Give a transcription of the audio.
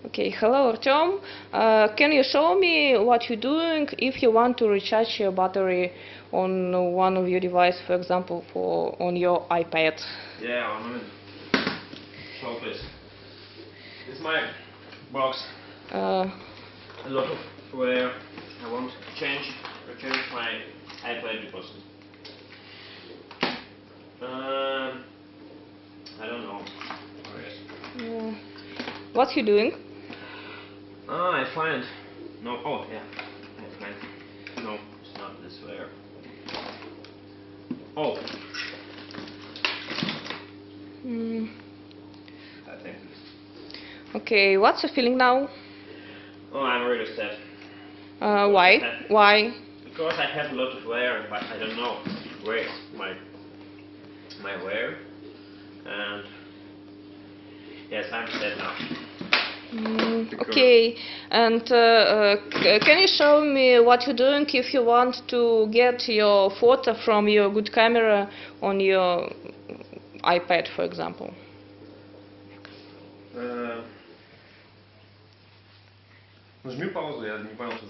Okay, hello Artyom. Can you show me what you're doing if you want to recharge your battery on one of your devices, for example, on your iPad? Yeah, 1 minute. Show please. This is my box. Uh, A lot of where I want to change my iPad because I don't know. what you doing? I find no. Oh yeah, I find no. It's not this way. Oh, Mm, I think. okay, what's the feeling now? Oh, I'm really sad. Why? Why? Because I have a lot of wear, but I don't know where is my wear, and yes, I'm sad now. Okay, and can you show me what you're doing if you want to get your photo from your good camera on your iPad, for example? Нажми паузу, я не понял, что